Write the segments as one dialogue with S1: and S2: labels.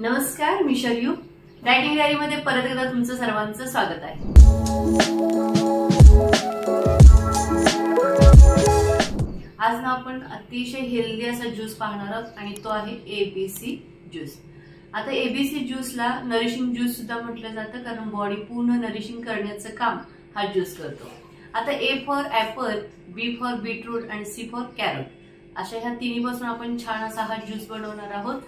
S1: नमस्कार, मी Sharyu dieting diary मध्ये परत एकदा तुमचं सर्वांचं स्वागत आहे। आज ना आपण अतिशय हेल्दी असा ज्यूस पाहणार आहोत आणि तो आहे एबीसी ज्यूस। आता एबीसी ज्यूसला नरिशिंग ज्यूस सुद्धा म्हटलं जातं कारण बॉडी पूर्ण नरिशिंग करण्याचं काम हा ज्यूस करतो। आता A for apple, B for beetroot आणि सी फॉर कॅरट अशा ह्या तिन्ही पासून आपण छान असा हा ज्यूस बनवणार आहोत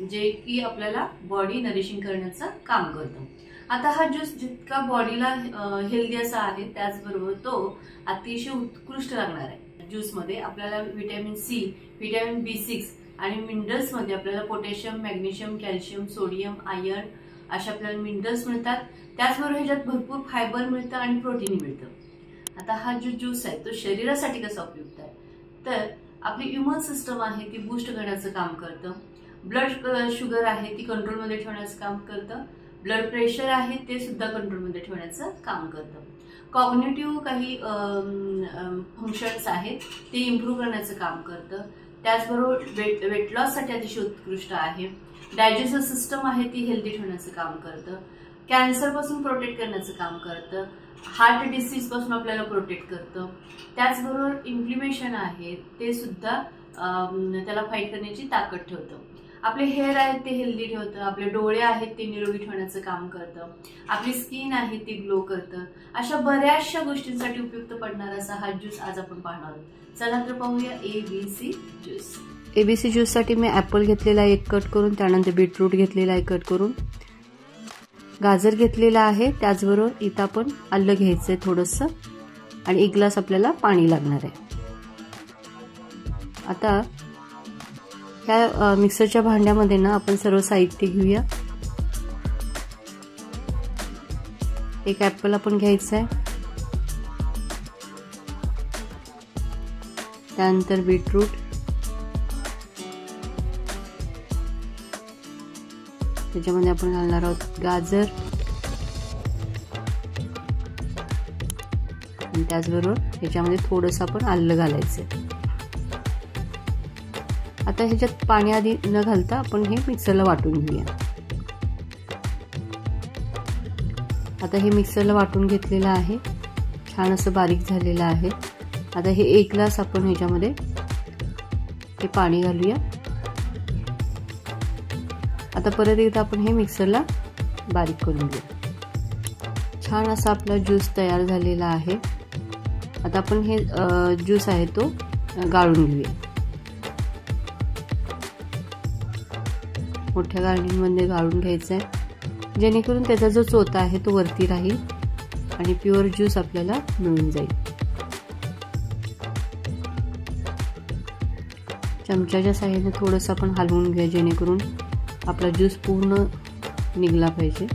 S1: जे की आपल्याला बॉडी नरिशिंग करण्याचं काम करतो। आता हा ज्यूस जितका बॉडीला हेल्दी असा आहे त्याचबरोबर तो अतिशय उत्कृष्ट लागणार आहे। ज्यूस मध्ये आपल्याला व्हिटॅमिन सी, व्हिटॅमिन B6 आणि मिनरल्स मध्ये आपल्याला potassium, magnesium, calcium, sodium, iron अशा आपल्याला मिनरल्स मिळतात। त्याचबरोबर ह्याच्यात भरपूर फायबर मिळतं आणि प्रोटीन मिळतं। आता हा जो ज्यूस आहे तो शरीरासाठी कसा उपयुक्त आहे तर आपली इम्युन सिस्टम आहे ती बूस्ट करण्याचं काम करतं। ब्लड शुगर आहे ती कंट्रोल मध्ये ठेवण्याचं काम करतं। ब्लड प्रेशर आहे ते सुद्धा कंट्रोल मध्ये ठेवण्याचं काम करतं। कॉग्निटिव्ह काही फंक्शन्स आहेत ते इम्प्रूव्ह करण्याचं काम करतं। त्याचबरोबर वेट लॉस साठी अतिशय उत्कृष्ट आहे। डायजेस्टिव्ह सिस्टम आहे ती हेल्दी ठेवण्याचं काम करतं। कॅन्सर पासून प्रोटेक्ट करण्याचं काम करतं। हार्ट डिसीज पासून आपल्याला प्रोटेक्ट करतं। त्याचबरोबर इन्फ्लेमेशन आहे ते सुद्धा त्याला फाईट करण्याची ताकद ठेवतं। आपले हेअर आहेत ते हेल्दी ठेवतं। आपले डोळे आहेत ते निरोगी ठेवण्याचं काम करतं। आपली स्किन आहे ती ग्लो करतं। अशा बऱ्याचशा गोष्टींसाठी उपयुक्त पडणारा असा हा ज्यूस आज आपण पाहणार आहोत। चला तर पाहूया एबीसी ज्यूस।
S2: एबीसी ज्यूस साठी मी ऍपल घेतलेला आहे 1 कट करून, त्यानंतर बीटरूट घेतलेला आहे 1 कट करून, गाजर घेतलेला आहे, त्याचबरोबर इथं आपण आलं घ्यायचंय थोडंसं आणि 1 ग्लास आपल्याला पाणी लागणार आहे। आता ह्या मिक्सरच्या भांड्यामध्ये ना आपण सर्व साहित्य घेऊया। 1 ऍपल आपण घ्यायचा आहे, त्यानंतर बीटरूट, त्याच्यामध्ये आपण घालणार आहोत गाजर आणि त्याचबरोबर ह्याच्यामध्ये थोडंसं आपण आलं घालायचं। आता ह्याच्यात पाणी आधी न घालता आपण हे मिक्सरला वाटून घेऊया। आता हे मिक्सरला वाटून घेतलेलं आहे, छान असं बारीक झालेलं आहे। आता हे 1 ग्लास आपण ह्याच्यामध्ये हे पाणी घालूया। आता परत एकदा आपण हे मिक्सरला बारीक करून घेऊ। छान असा आपला ज्यूस तयार झालेला आहे। आता आपण हे ज्यूस आहे तो गाळून घेऊया। मोठ्या गाळणीमध्ये गाळून घ्यायचा आहे जेणेकरून त्याचा जो चोथा आहे तो वरती राहील आणि प्युअर ज्यूस आपल्याला मिळून जाईल। चमच्याच्या साहाय्याने थोडंसं आपण हलवून घ्या जेणेकरून आपला ज्यूस पूर्ण निघला पाहिजे।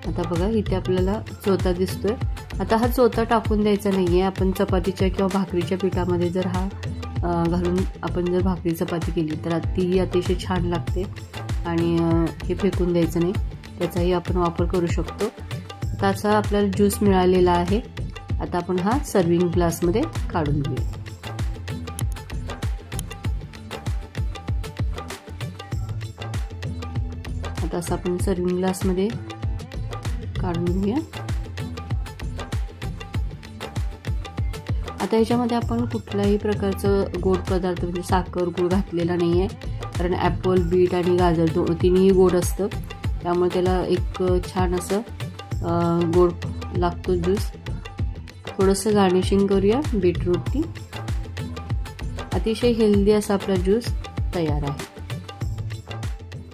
S2: आता बघा इथे आपल्याला चोथा दिसतोय। आता हा चोथा टाकून द्यायचा नाहीये। आपण चपातीच्या किंवा भाकरीच्या पिठामध्ये जर हा घालून आपण जर भाकरी चपाती केली तर ती अतिशय छान लागते आणि हे फेकून द्यायचं नाही, त्याचाही आपण वापर करू शकतो। आता असा आपल्याला ज्यूस मिळालेला आहे। आता आपण हा सर्विंग ग्लासमध्ये काढून घेऊया। आता असं आपण सर्विंग ग्लासमध्ये काढून घेऊया। आता ह्याच्यामध्ये आपण कुठल्याही प्रकारचं गोड पदार्थ म्हणजे साखर, गूळ घातलेला नाही आहे कारण ॲपल, बीट आणि गाजर तिन्ही गोड असतं, त्यामुळे त्याला एक छान असं गोड लागतो ज्यूस। थोडंसं गार्निशिंग करूया बीटरूटनी। अतिशय हेल्दी असा आपला ज्यूस तयार आहे।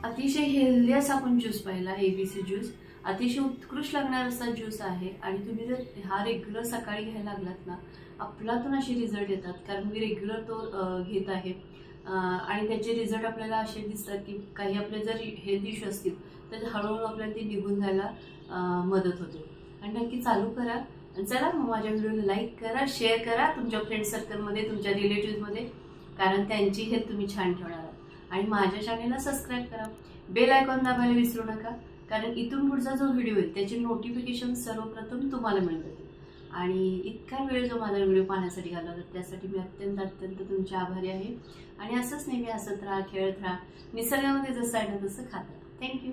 S1: अतिशय हेल्दी असा आपण ज्यूस पाहिला एबीसी ज्यूस। अतिशय उत्कृष्ट लागणारा असा ज्यूस आहे आणि तुम्ही जर हा रेग्युलर सकाळी घ्यायला लागलात ना आपलातून असे रिझल्ट येतात कारण मी रेग्युलर तो घेत आहे आणि त्याचे रिझल्ट आपल्याला असे दिसतात की काही आपले जर हेल्थ इश्यू असतील तर हळूहळू आपल्याला ते निघून जायला मदत होते। आणि नक्की चालू करा। आणि चला मग माझ्या व्हिडिओला लाईक करा, शेअर करा तुमच्या फ्रेंड सर्कलमध्ये, तुमच्या रिलेटिव्हमध्ये, कारण त्यांची हेल्थ तुम्ही छान ठेवणार आहात। आणि माझ्या चॅनेलला सबस्क्राईब करा, बेल आयकॉन दाबायला विसरू नका कारण इथून पुढचा जो व्हिडिओ येईल त्याचे नोटिफिकेशन सर्वप्रथम तुम्हाला मिळतील। आणि इतका वेळ जो माझा व्हिडिओ पाहण्यासाठी घालवला त्यासाठी मी अत्यंत तुमचे आभारी आहे. आणि असंच नेहमी हसत राहा, खेळत राहा, निसर्गामध्ये जसं आहे ना तसं खात राहा. थँक्यू.